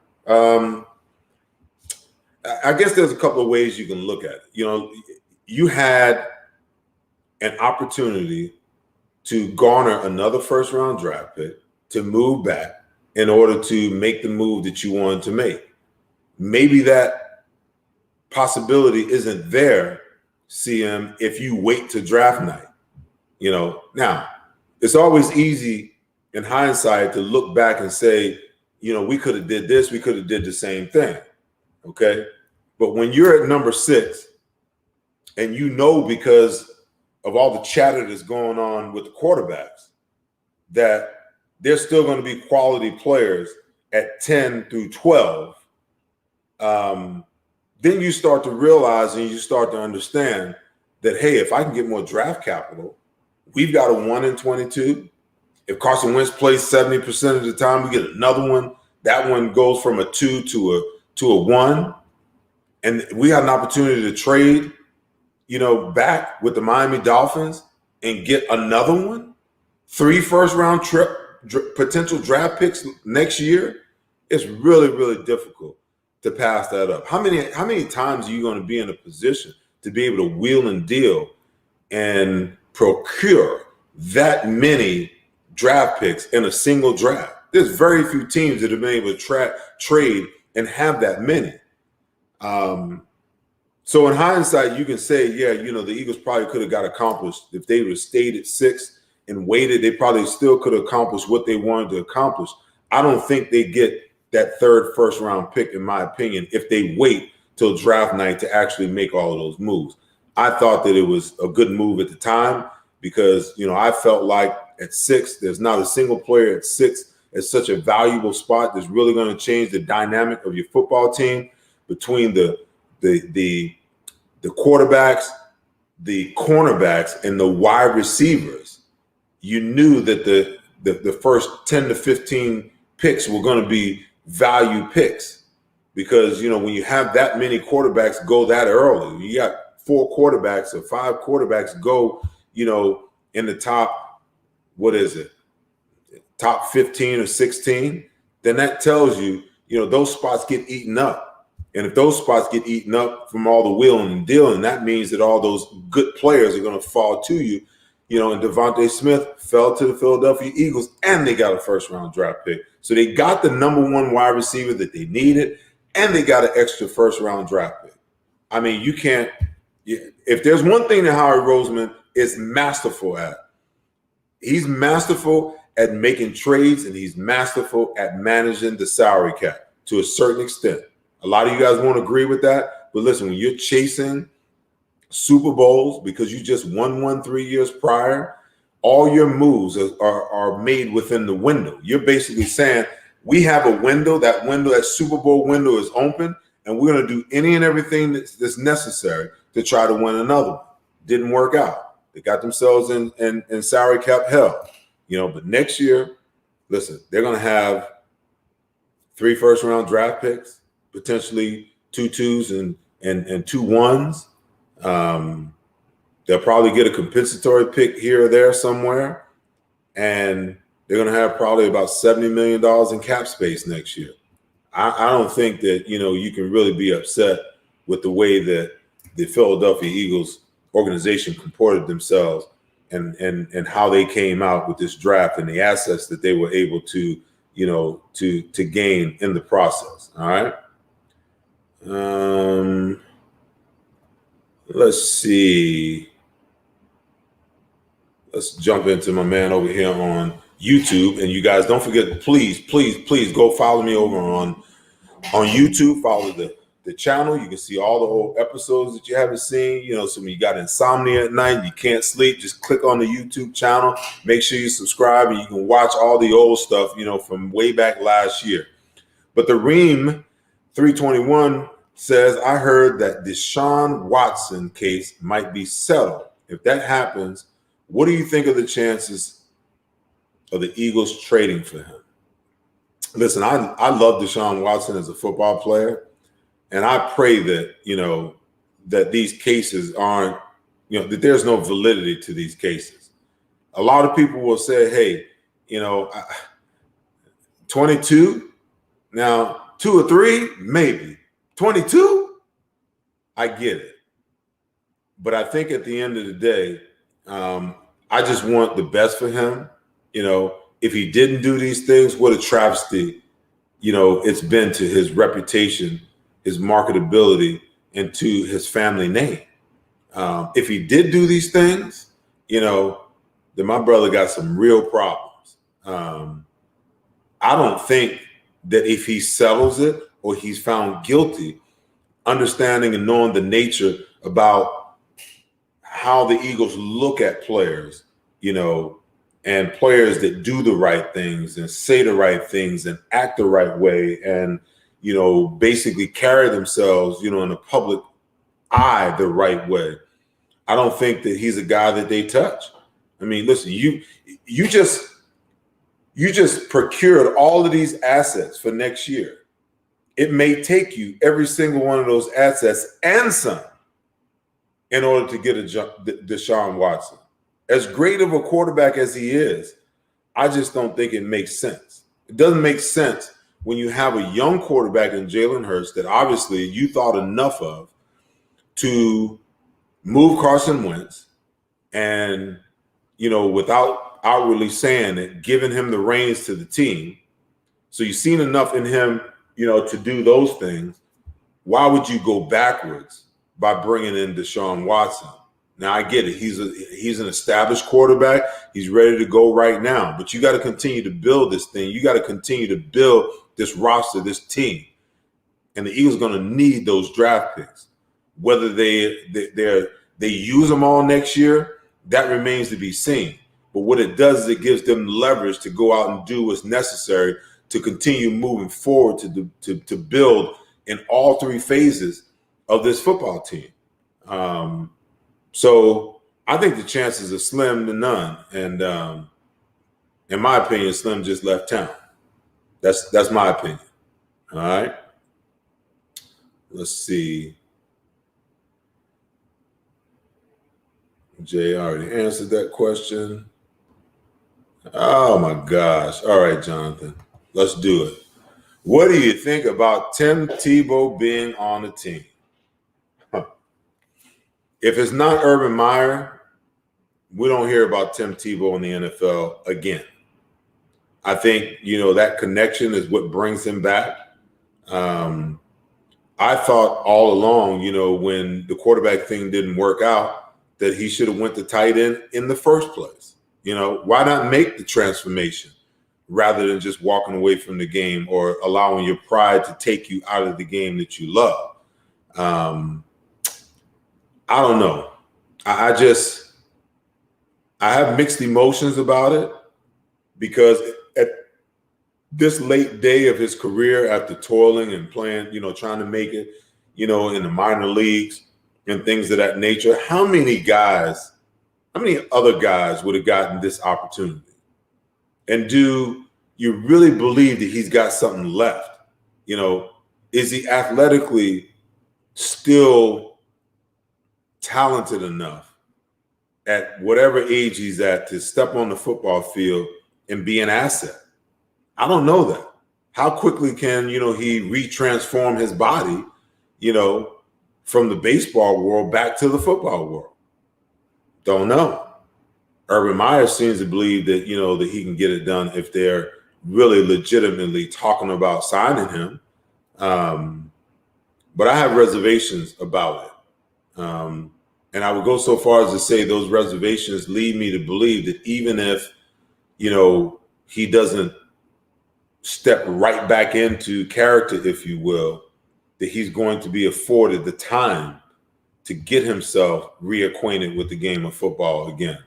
I guess there's a couple of ways you can look at it. You had an opportunity to garner another first-round draft pick to move back in order to make the move that you wanted to make. Maybe that possibility isn't there, CM, if you wait to draft night. Now, it's always easy in hindsight to look back and say, we could have did this, we could have did the same thing. Okay. But when you're at number 6 and because of all the chatter that's going on with the quarterbacks, that there's still going to be quality players at 10 through 12, then you start to realize and you start to understand that, hey, if I can get more draft capital, we've got a 1 in 22. If Carson Wentz plays 70% of the time, we get another one. That one goes from a 2 to a 1. And we had an opportunity to trade, back with the Miami Dolphins and get another one. 3 first-round potential draft picks next year. It's really, really difficult to pass that up. How many times are you going to be in a position to be able to wheel and deal and procure that many draft picks in a single draft? There's very few teams that have been able to trade and have that many. So in hindsight, you can say, yeah, the Eagles probably could have got accomplished if they would have stayed at 6 and waited. They probably still could have accomplished what they wanted to accomplish. I don't think they get that 3rd first-round pick, in my opinion, if they wait till draft night to actually make all of those moves. I thought that it was a good move at the time because, I felt like at 6, there's not a single player at 6 at such a valuable spot that's really going to change the dynamic of your football team between the quarterbacks, the cornerbacks, and the wide receivers. You knew that the first 10 to 15 picks were going to be value picks because, when you have that many quarterbacks go that early, you got 4 quarterbacks or 5 quarterbacks go, in the top, top 15 or 16, then that tells you, those spots get eaten up. And if those spots get eaten up from all the wheeling and dealing, that means that all those good players are going to fall to you. And Devontae Smith fell to the Philadelphia Eagles, and they got a first-round draft pick. So they got the number 1 wide receiver that they needed, and they got an extra first-round draft pick. I mean, you can't – if there's one thing that Howie Roseman is masterful at, he's masterful at making trades, and he's masterful at managing the salary cap to a certain extent. A lot of you guys won't agree with that, but listen, when you're chasing Super Bowls because you just won one 3 years prior, all your moves are made within the window. You're basically saying, we have a window, that Super Bowl window is open, and we're going to do any and everything that's necessary to try to win another one. Didn't work out. They got themselves in salary cap hell. But next year, listen, they're going to have 3 first-round draft picks, potentially 2 2s and 2 1s. They'll probably get a compensatory pick here or there somewhere, and they're going to have probably about $70 million in cap space next year. I don't think that, you can really be upset with the way that the Philadelphia Eagles organization comported themselves and how they came out with this draft and the assets that they were able to, to gain in the process. All right. Let's see. Let's jump into my man over here on YouTube. And you guys don't forget, please go follow me over on YouTube. Follow the channel. You can see all the old episodes that you haven't seen. So when you got insomnia at night, you can't sleep, just click on the YouTube channel. Make sure you subscribe, and you can watch all the old stuff, from way back last year. But the Ream 321 says, I heard that Deshaun Watson case might be settled. If that happens, what do you think of the chances of the Eagles trading for him? Listen, I love Deshaun Watson as a football player, and I pray that, that these cases aren't, that there's no validity to these cases. A lot of people will say, hey, 22, now 2 or 3, maybe. 22, I get it. But I think at the end of the day, I just want the best for him. If he didn't do these things, what a travesty, it's been to his reputation, his marketability, and to his family name. If he did do these things, then my brother got some real problems. I don't think that if he settles it or he's found guilty, understanding and knowing the nature about how the Eagles look at players, and players that do the right things and say the right things and act the right way and, basically carry themselves, in the public eye the right way. I don't think that he's a guy that they touch. I mean, listen, you just procured all of these assets for next year. It may take you every single one of those assets and some in order to get a Deshaun Watson. As great of a quarterback as he is, I just don't think it makes sense. It doesn't make sense when you have a young quarterback in Jalen Hurts that obviously you thought enough of to move Carson Wentz and, without outwardly saying it, giving him the reins to the team. So you've seen enough in him, to do those things. Why would you go backwards by bringing in Deshaun Watson? Now, I get it. He's an established quarterback. He's ready to go right now. But you got to continue to build this thing. You got to continue to build this roster, this team. And the Eagles are going to need those draft picks. Whether they use them all next year, that remains to be seen. But what it does is it gives them leverage to go out and do what's necessary to continue moving forward to build in all 3 phases of this football team. So I think the chances are slim to none. And in my opinion, Slim just left town. That's my opinion. All right. Let's see. Jay already answered that question. Oh my gosh. All right, Jonathan. Let's do it. What do you think about Tim Tebow being on the team? If it's not Urban Meyer, we don't hear about Tim Tebow in the NFL again. I think, that connection is what brings him back. I thought all along, when the quarterback thing didn't work out, that he should have went to tight end in the first place. Why not make the transformation rather than just walking away from the game or allowing your pride to take you out of the game that you love? I don't know. I have mixed emotions about it because at this late day of his career, after toiling and playing, trying to make it, in the minor leagues and things of that nature, how many other guys would have gotten this opportunity? And do you really believe that he's got something left? Is he athletically still talented enough at whatever age he's at to step on the football field and be an asset? I don't know that. How quickly can, he retransform his body, from the baseball world back to the football world? Don't know. Urban Meyer seems to believe that, that he can get it done if they're really legitimately talking about signing him. But I have reservations about it. And I would go so far as to say those reservations lead me to believe that even if, he doesn't step right back into character, if you will, that he's going to be afforded the time to get himself reacquainted with the game of football again.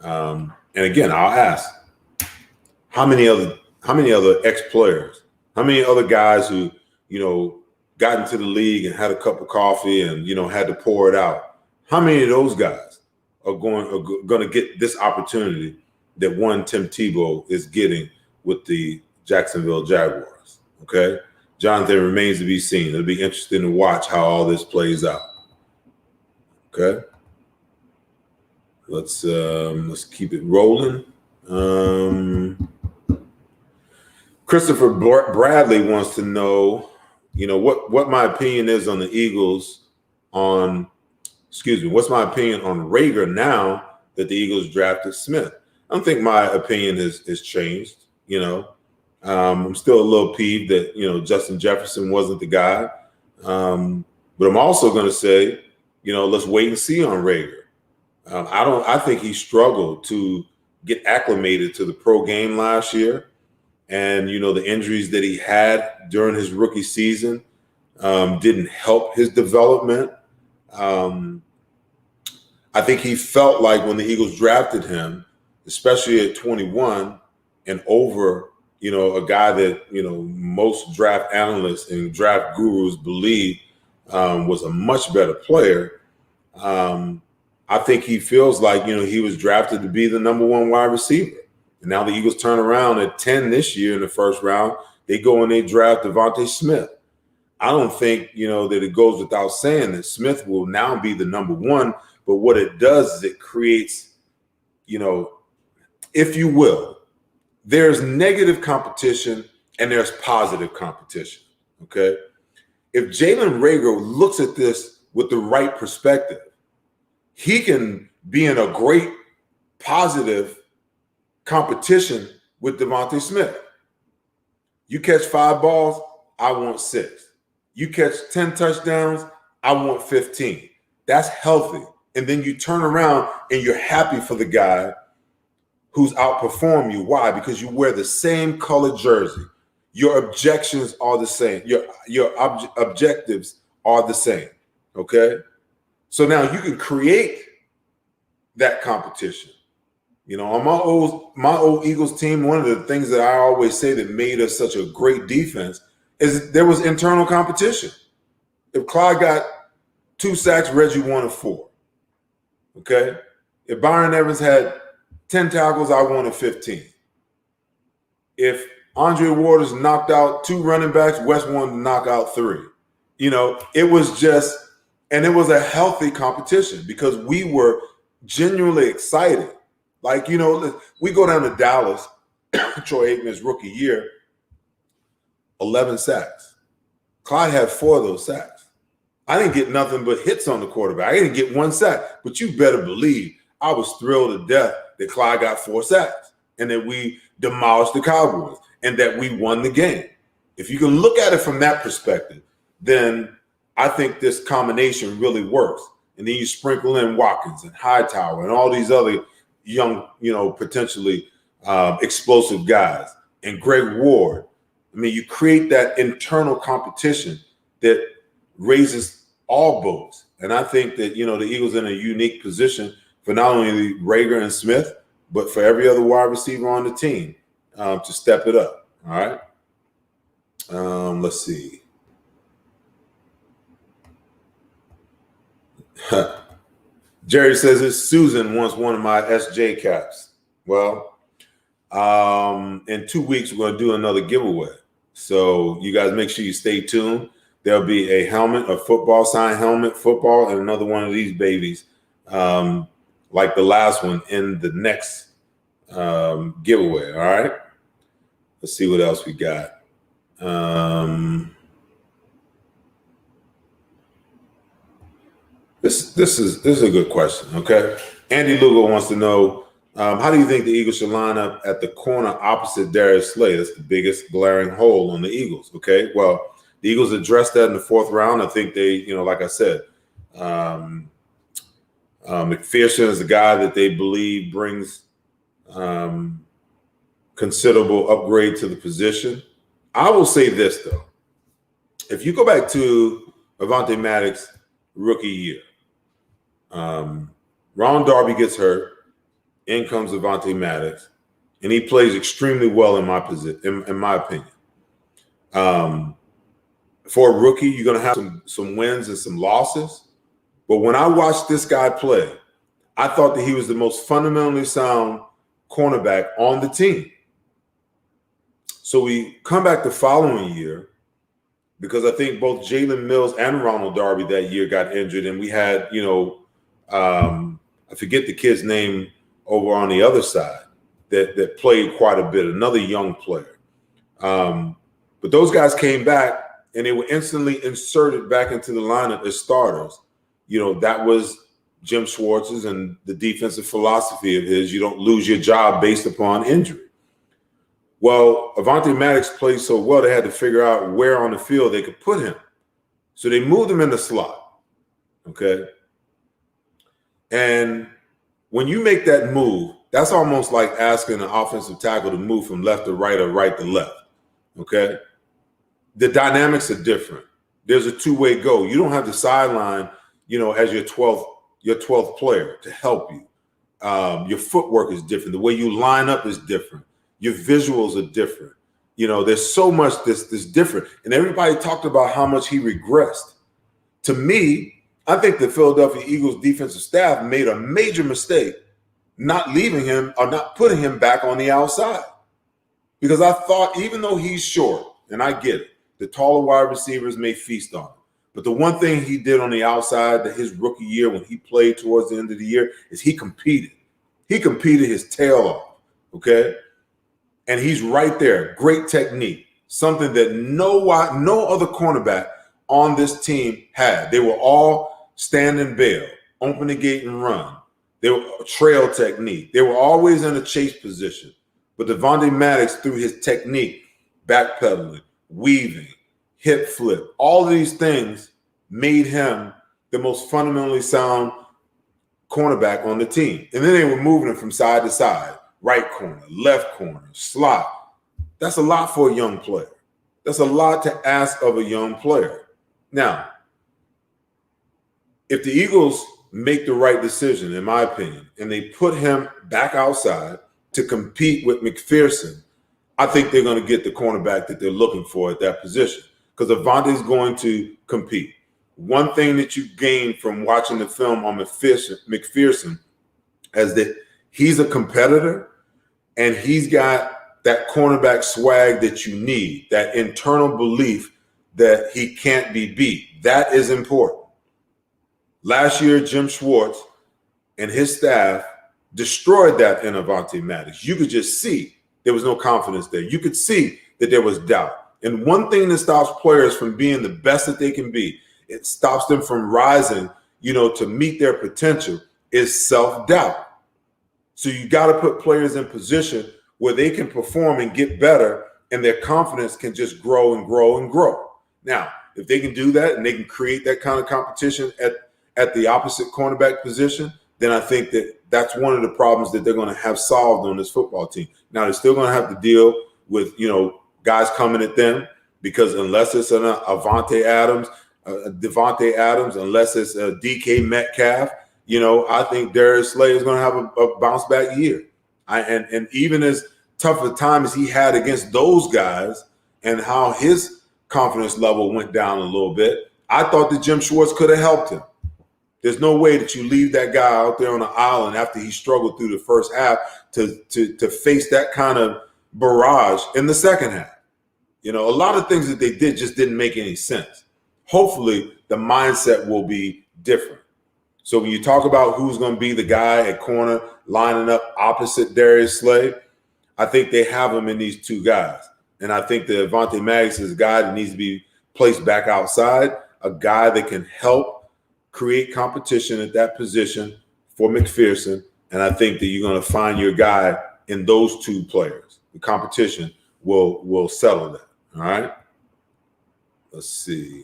And again, I'll ask, how many other ex-players, how many other guys who, got into the league and had a cup of coffee and, had to pour it out, how many of those guys are going to get this opportunity that one Tim Tebow is getting with the Jacksonville Jaguars? Okay. Jonathan, remains to be seen. It'll be interesting to watch how all this plays out. Okay. Let's keep it rolling. Christopher Bradley wants to know, what my opinion is on the Eagles what's my opinion on Rager now that the Eagles drafted Smith? I don't think my opinion has changed. I'm still a little peeved that, Justin Jefferson wasn't the guy. But I'm also going to say, let's wait and see on Rager. I think he struggled to get acclimated to the pro game last year. And, the injuries that he had during his rookie season didn't help his development. I think he felt like when the Eagles drafted him, especially at 21 and over, a guy that, most draft analysts and draft gurus believe was a much better player. I think he feels like, he was drafted to be the number one wide receiver. And now the Eagles turn around at 10 this year in the first round. They go and they draft Devontae Smith. I don't think, that it goes without saying that Smith will now be the number one. But what it does is it creates, if you will, there's negative competition and there's positive competition. Okay. If Jalen Reagor looks at this with the right perspective, he can be in a great positive competition with Devontae Smith. You catch 5 balls, I want 6. You catch 10 touchdowns, I want 15. That's healthy. And then you turn around and you're happy for the guy who's outperformed you. Why? Because you wear the same colored jersey. Your objections are the same. Your objectives are the same. Okay? So now you can create that competition. On my old Eagles team, one of the things that I always say that made us such a great defense is there was internal competition. If Clyde got 2 sacks, Reggie wanted 4. Okay? If Byron Evans had 10 tackles, I wanted 15. If Andre Waters knocked out 2 running backs, Wes wanted to knock out 3. It was just, and it was a healthy competition because we were genuinely excited. Like, we go down to Dallas, Troy Aikman's rookie year, 11 sacks. Clyde had 4 of those sacks. I didn't get nothing but hits on the quarterback. I didn't get 1 sack, but you better believe I was thrilled to death that Clyde got 4 sacks and that we demolished the Cowboys and that we won the game. If you can look at it from that perspective, then I think this combination really works. And then you sprinkle in Watkins and Hightower and all these other young, potentially explosive guys and Greg Ward. I mean, you create that internal competition that raises all boats. And I think that, the Eagles are in a unique position for not only Rager and Smith, but for every other wide receiver on the team to step it up. All right. Let's see. Jerry says his Susan wants one of my SJ caps. Well, in 2 weeks, we're going to do another giveaway. So you guys make sure you stay tuned. There'll be a helmet, a football signed helmet, football, and another one of these babies, like the last one in the next giveaway. All right. Let's see what else we got. This is a good question. Okay. Andy Lugo wants to know, how do you think the Eagles should line up at the corner opposite Darius Slay? That's the biggest glaring hole on the Eagles. Okay. Well, the Eagles addressed that in the 4th round. I think they, like I said, McPherson is the guy that they believe brings considerable upgrade to the position. I will say this, though. If you go back to Avonte Maddox's rookie year, Ron Darby gets hurt, in comes Avonte Maddox, and he plays extremely well in my opinion. For a rookie, you're going to have some wins and some losses. But when I watched this guy play, I thought that he was the most fundamentally sound cornerback on the team. So we come back the following year, because I think both Jalen Mills and Ronald Darby that year got injured, and we had, I forget the kid's name over on the other side that played quite a bit, another young player. But those guys came back, and they were instantly inserted back into the lineup as starters. That was Jim Schwartz's and the defensive philosophy of his. You don't lose your job based upon injury. Well, Avonte Maddox played so well, they had to figure out where on the field they could put him. So they moved him in the slot, okay? And when you make that move, that's almost like asking an offensive tackle to move from left to right or right to left, okay? The dynamics are different. There's a two-way go. You don't have the sideline, as your 12th player to help you. Your footwork is different. The way you line up is different. Your visuals are different. There's so much that's different. And everybody talked about how much he regressed. To me, I think the Philadelphia Eagles defensive staff made a major mistake not leaving him or not putting him back on the outside. Because I thought, even though he's short, and I get it, the taller wide receivers may feast on him. But the one thing he did on the outside that his rookie year when he played towards the end of the year is he competed. He competed his tail off, okay? And he's right there. Great technique. Something that no other cornerback on this team had. They were all stand and bail, open the gate and run. They were trail technique. They were always in a chase position. But Avonte Maddox, through his technique, backpedaling, weaving, hip flip, all of these things made him the most fundamentally sound cornerback on the team. And then they were moving him from side to side, right corner, left corner, slot. That's a lot for a young player. That's a lot to ask of a young player. Now, if the Eagles make the right decision, in my opinion, and they put him back outside to compete with McPherson, I think they're going to get the cornerback that they're looking for at that position, because Avonte is going to compete. One thing that you gain from watching the film on McPherson is that he's a competitor, and he's got that cornerback swag that you need, that internal belief that he can't be beat. That is important. Last year, Jim Schwartz and his staff destroyed that in Avonte Maddox. You could just see there was no confidence there. You could see that there was doubt. And one thing that stops players from being the best that they can be, it stops them from rising, to meet their potential, is self-doubt. So you got to put players in position where they can perform and get better, and their confidence can just grow and grow and grow. Now, if they can do that and they can create that kind of competition at the opposite cornerback position, then I think that that's one of the problems that they're going to have solved on this football team. Now, they're still going to have to deal with, guys coming at them, because unless it's an Devontae Adams, unless it's a DK Metcalf, I think Darius Slay is going to have a bounce back year. And even as tough a time as he had against those guys and how his confidence level went down a little bit, I thought that Jim Schwartz could have helped him. There's no way that you leave that guy out there on the island after he struggled through the first half to face that kind of barrage in the second half. A lot of things that they did just didn't make any sense. Hopefully, the mindset will be different. So when you talk about who's going to be the guy at corner lining up opposite Darius Slay, I think they have him in these two guys. And I think that Avonte Maddox is a guy that needs to be placed back outside, a guy that can help create competition at that position for McPherson. And I think that you're going to find your guy in those two players. The competition will settle that. All right. Let's see.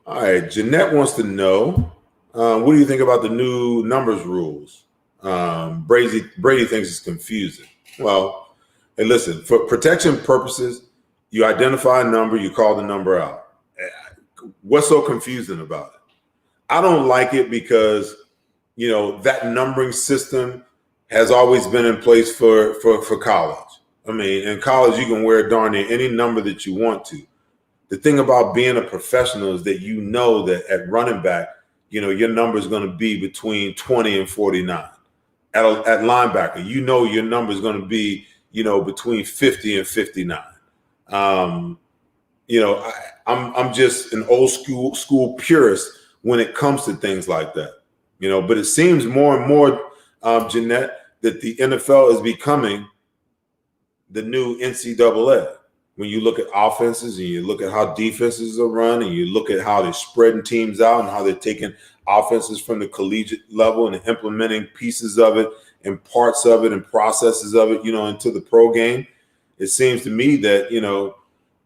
All right. Jeanette wants to know, what do you think about the new numbers rules? Brady thinks it's confusing. Well, Hey, listen, for protection purposes, you identify a number, you call the number out. What's so confusing about it? I don't like it because, that numbering system has always been in place for college. I mean, in college, you can wear darn near any number that you want to. The thing about being a professional is that that at running back, your number is going to be between 20 and 49. At linebacker, your number is going to be, between 50 and 59. I'm just an old school purist when it comes to things like that. But it seems more and more, Jeanette, that the NFL is becoming the new NCAA. When you look at offenses and you look at how defenses are run and you look at how they're spreading teams out and how they're taking offenses from the collegiate level and implementing pieces of it and parts of it and processes of it, into the pro game, it seems to me that,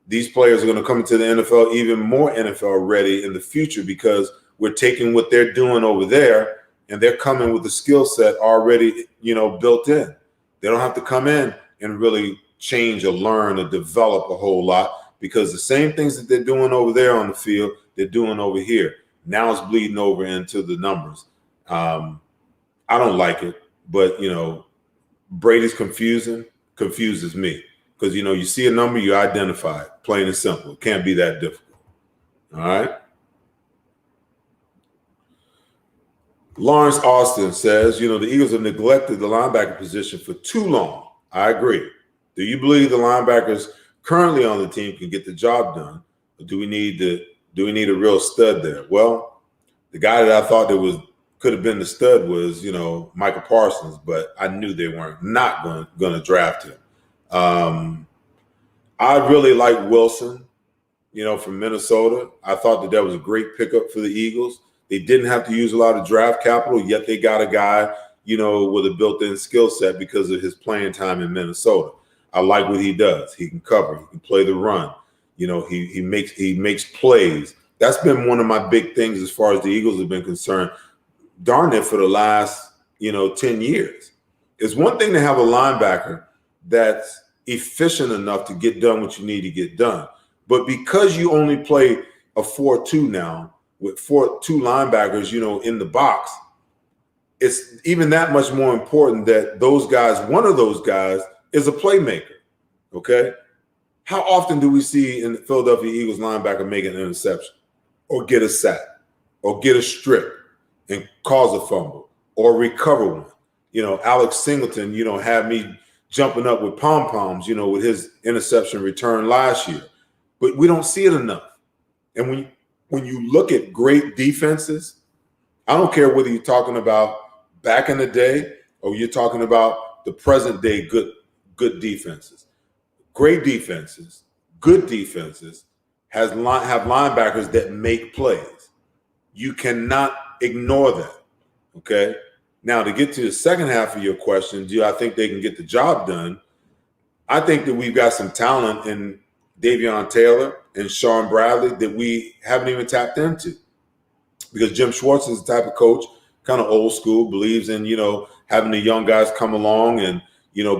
these players are going to come into the NFL even more NFL ready in the future because we're taking what they're doing over there and they're coming with a skill set already, built in. They don't have to come in and really change or learn or develop a whole lot because the same things that they're doing over there on the field, they're doing over here. Now it's bleeding over into the numbers. I don't like it, but, Brady's confuses me because, you see a number, you identify it, plain and simple. It can't be that difficult. All right. Lawrence Austin says, the Eagles have neglected the linebacker position for too long. I agree. Do you believe the linebackers currently on the team can get the job done? Or do we need a real stud there? Well, the guy that I thought could have been the stud was, Michael Parsons, but I knew they weren't not going to draft him. I really like Wilson, from Minnesota. I thought that was a great pickup for the Eagles. They didn't have to use a lot of draft capital, yet they got a guy, with a built-in skill set because of his playing time in Minnesota. I like what he does. He can cover. He can play the run. He makes plays. That's been one of my big things as far as the Eagles have been concerned. Darn it, for the last 10 years. It's one thing to have a linebacker that's efficient enough to get done what you need to get done, but because you only play a 4-2 now with 2 linebackers, in the box, it's even that much more important that one of those guys is a playmaker, okay? How often do we see in the Philadelphia Eagles linebacker make an interception or get a sack or get a strip and cause a fumble or recover one? Alex Singleton, had me jumping up with pom-poms, with his interception return last year. But we don't see it enough. And when you look at great defenses, I don't care whether you're talking about back in the day or you're talking about the present day good defenses. Great defenses, good defenses have linebackers that make plays. You cannot ignore that, okay? Now, to get to the second half of your question, do I think they can get the job done? I think that we've got some talent in Davion Taylor and Sean Bradley that we haven't even tapped into because Jim Schwartz is the type of coach, kind of old school, believes in, having the young guys come along and,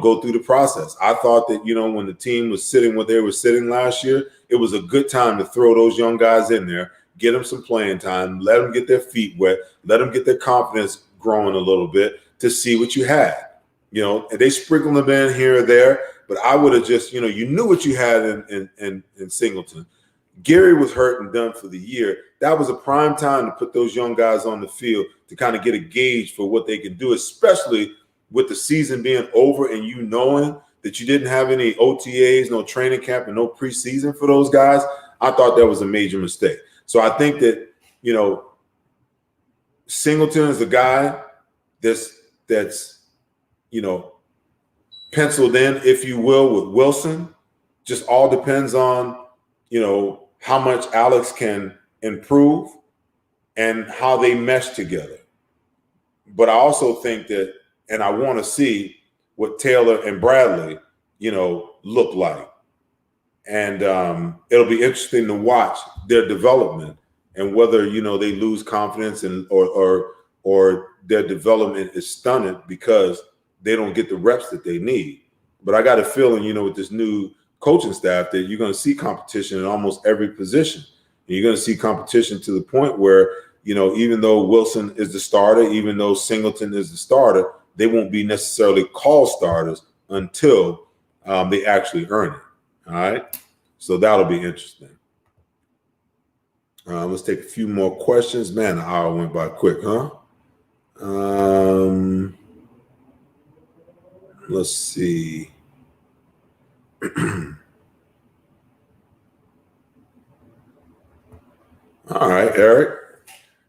go through the process. I thought that, when the team was sitting what they were sitting last year, it was a good time to throw those young guys in there, get them some playing time, let them get their feet wet, let them get their confidence growing a little bit to see what you had. And they sprinkled them in here or there, but I would have just, you knew what you had in Singleton. Gary was hurt and done for the year. That was a prime time to put those young guys on the field to kind of get a gauge for what they can do, especially with the season being over and knowing that you didn't have any OTAs, no training camp, and no preseason for those guys. I thought that was a major mistake. So I think that, Singleton is a guy that's penciled in, if you will, with Wilson. Just all depends on, how much Alex can improve and how they mesh together. But I also think that, and I want to see what Taylor and Bradley, look like. And it'll be interesting to watch their development and whether, they lose confidence and or their development is stunted because they don't get the reps that they need. But I got a feeling, with this new coaching staff that you're going to see competition in almost every position. And you're going to see competition to the point where, even though Wilson is the starter, even though Singleton is the starter, they won't be necessarily called starters until they actually earn it. All right. So that'll be interesting. Let's take a few more questions. Man, the hour went by quick, huh? Let's see. All right, Eric.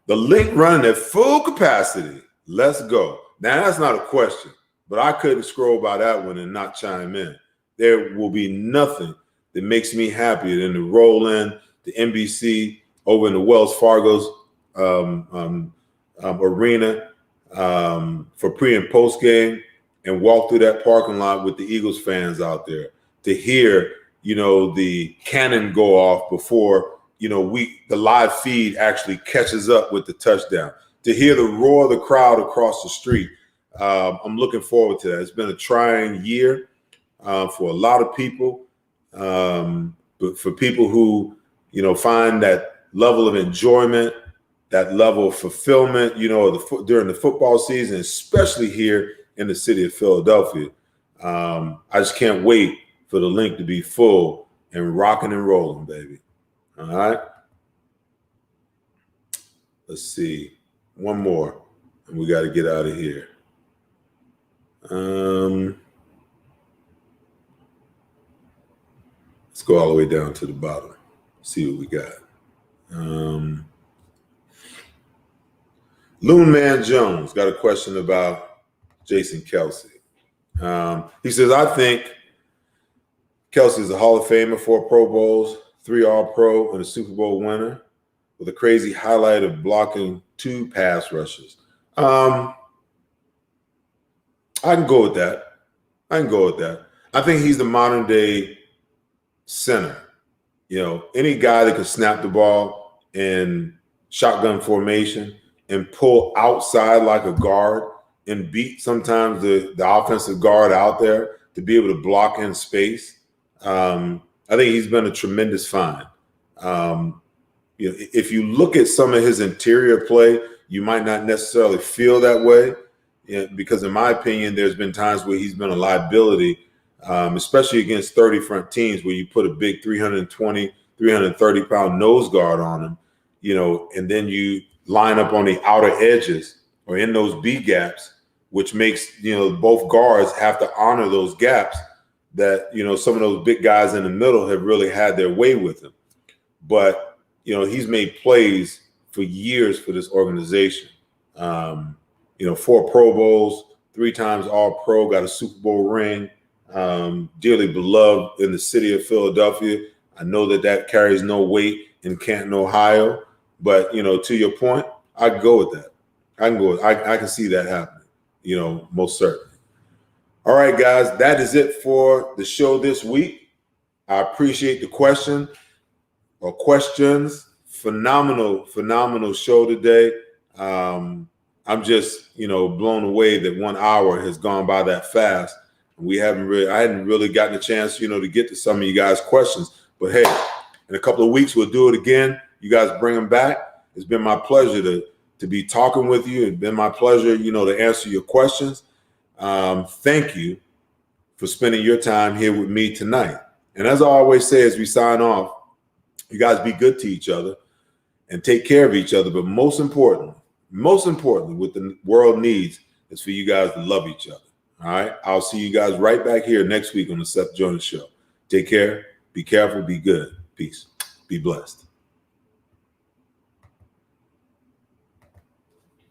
The link running at full capacity. Let's go. Now, that's not a question, but I couldn't scroll by that one and not chime in. There will be nothing that makes me happier than to roll in the NBC over in the Wells Fargo's arena for pre and post game and walk through that parking lot with the Eagles fans out there to hear, the cannon go off before, the live feed actually catches up with the touchdown, to hear the roar of the crowd across the street. I'm looking forward to that. It's been a trying year for a lot of people, but for people who, find that level of enjoyment, that level of fulfillment, during the football season, especially here in the city of Philadelphia. I just can't wait for the link to be full and rocking and rolling, baby. All right. Let's see. One more, and we got to get out of here. Let's go all the way down to the bottom. See what we got. Loon Man Jones got a question about Jason Kelce. He says, I think Kelce is a Hall of Famer, 4 Pro Bowls, 3 All-Pro, and a Super Bowl winner with a crazy highlight of blocking 2 pass rushes. I can go with that. I think he's the modern day center. Any guy that can snap the ball in shotgun formation and pull outside like a guard and beat sometimes the offensive guard out there to be able to block in space. I think he's been a tremendous find. If you look at some of his interior play, you might not necessarily feel that way, because in my opinion, there's been times where he's been a liability, especially against 30 front teams where you put a big 320, 330-pound nose guard on him, and then you line up on the outer edges or in those B gaps, which makes, both guards have to honor those gaps that, some of those big guys in the middle have really had their way with him. But, he's made plays for years for this organization. 4 Pro Bowls, 3 times All-Pro, got a Super Bowl ring, dearly beloved in the city of Philadelphia. I know that carries no weight in Canton, Ohio. But, to your point, I can go with that. I can see that happening, most certainly. All right, guys, that is it for the show this week. I appreciate the question or questions. Phenomenal show today. I'm just, blown away that 1 hour has gone by that fast. I hadn't really gotten a chance, to get to some of you guys' questions. But hey, in a couple of weeks, we'll do it again. You guys bring them back. It's been my pleasure to be talking with you. It's been my pleasure, to answer your questions. Thank you for spending your time here with me tonight. And as I always say, as we sign off, you guys be good to each other and take care of each other. But most importantly, what the world needs is for you guys to love each other. All right. I'll see you guys right back here next week on the Seth Joyner Show. Take care. Be careful. Be good. Peace. Be blessed.